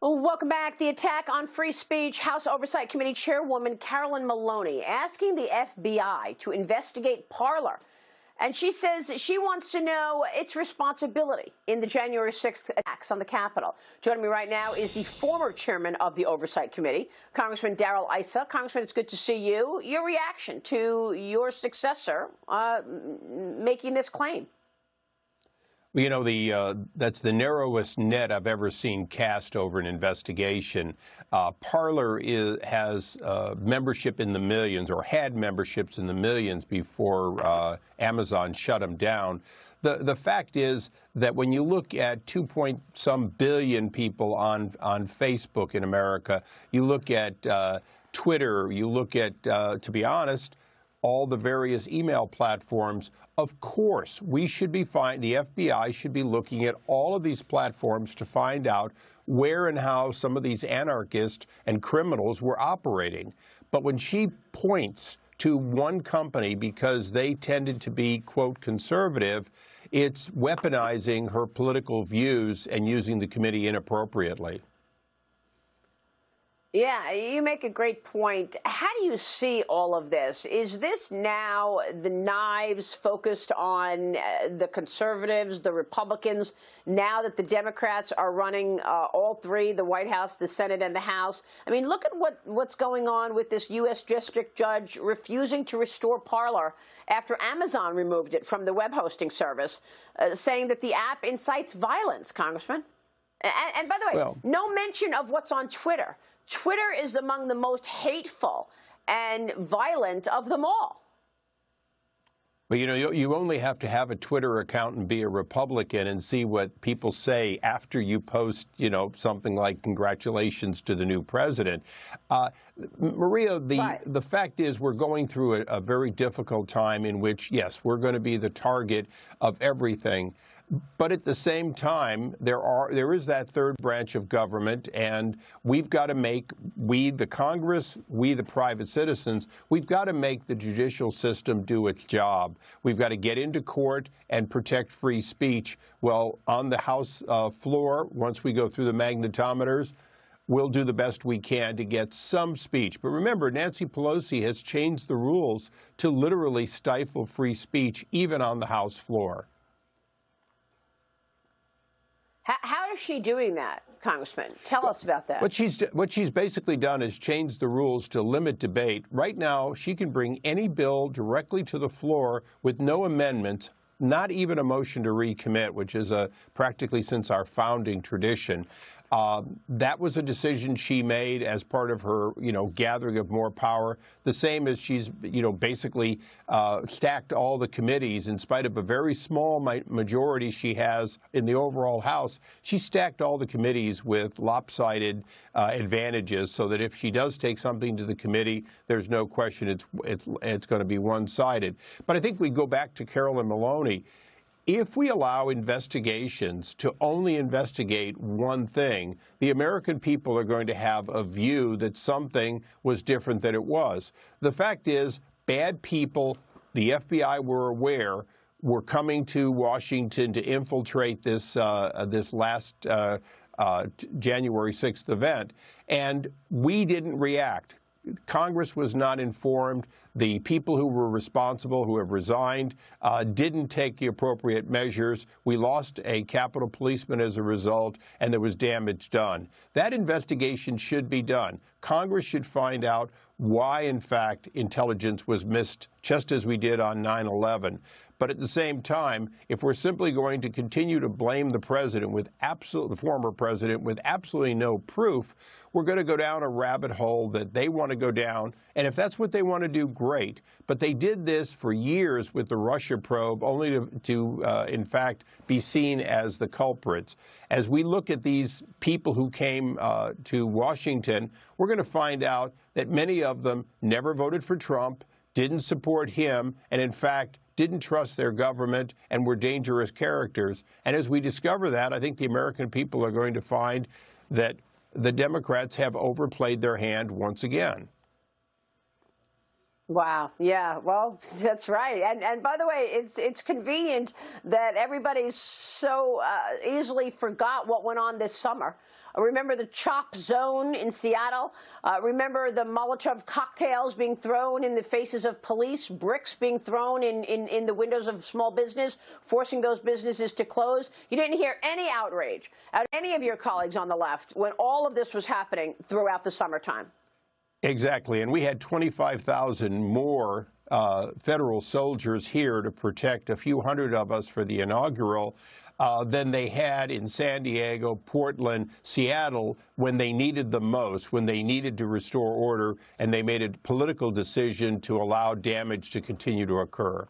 Well, welcome back. The attack on free speech. House Oversight Committee Chairwoman Carolyn Maloney asking the FBI to investigate Parler. And she says she wants to know its responsibility in the January 6th attacks on the Capitol. Joining me right now is the former chairman of the Oversight Committee, Congressman Issa. Congressman, it's good to see you. Your reaction to your successor making this claim? You know, that's the narrowest net I've ever seen cast over an investigation. Parler has membership in the millions, or had memberships in the millions before Amazon shut them down. The fact is that when you look at 2-some billion people on Facebook in America, you look at Twitter, you look at, to be honest, all the various email platforms. Of course, we should be the FBI should be looking at all of these platforms to find out where and how some of these anarchists and criminals were operating. But when she points to one company because they tended to be, quote, conservative, it's weaponizing her political views and using the committee inappropriately. Yeah, you make a great point. How do you see all of this? Is this now the knives focused on the conservatives, the Republicans, now that the Democrats are running all three, the White House, the Senate, and the House? I mean, look at what's going on with this U.S. district judge refusing to restore Parler after Amazon removed it from the web hosting service, saying that the app incites violence, Congressman. And by the way, no mention of what's on Twitter. Twitter is among the most hateful and violent of them all. But, you know, you only have to have a Twitter account and be a Republican and see what people say after you post, you know, something like congratulations to the new president. Maria, the fact is we're going through a very difficult time in which, yes, we're going to be the target of everything. But at the same time, there is that third branch of government, and we've got to make, we, the Congress, we, the private citizens, we've got to make the judicial system do its job. We've got to get into court and protect free speech. Well, on the House floor, once we go through the magnetometers, we'll do the best we can to get some speech. But remember, Nancy Pelosi has changed the rules to literally stifle free speech, even on the House floor. How is she doing that, Congressman? Tell us about that. What she's basically done is change the rules to limit debate. Right now, she can bring any bill directly to the floor with no amendments, not even a motion to recommit, which is practically since our founding tradition. That was a decision she made as part of her, gathering of more power. The same as she's, basically stacked all the committees in spite of a very small majority she has in the overall House. She stacked all the committees with lopsided advantages so that if she does take something to the committee, there's no question it's going to be one-sided. But I think we go back to Carolyn Maloney. If we allow investigations to only investigate one thing, the American people are going to have a view that something was different than it was. The fact is, bad people, the FBI were aware, were coming to Washington to infiltrate this last January 6th event, and we didn't react. Congress was not informed. The people who were responsible, who have resigned, didn't take the appropriate measures. We lost a Capitol policeman as a result, and there was damage done. That investigation should be done. Congress should find out why, in fact, intelligence was missed, just as we did on 9/11. But at the same time, if we're simply going to continue to blame the president the former president with absolutely no proof, we're going to go down a rabbit hole that they want to go down. And if that's what they want to do, great. But they did this for years with the Russia probe, only to in fact, be seen as the culprits. As we look at these people who came to Washington, we're going to find out that many of them never voted for Trump, didn't support him, and in fact, didn't trust their government and were dangerous characters. And as we discover that, I think the American people are going to find that the Democrats have overplayed their hand once again. Wow. Yeah. Well, that's right. And by the way, it's convenient that everybody's so easily forgot what went on this summer. Remember the chop zone in Seattle? Remember the Molotov cocktails being thrown in the faces of police, bricks being thrown in the windows of small business, forcing those businesses to close? You didn't hear any outrage out of any of your colleagues on the left when all of this was happening throughout the summertime. Exactly. And we had 25,000 more federal soldiers here to protect a few hundred of us for the inaugural than they had in San Diego, Portland, Seattle when they needed them most, when they needed to restore order, and they made a political decision to allow damage to continue to occur.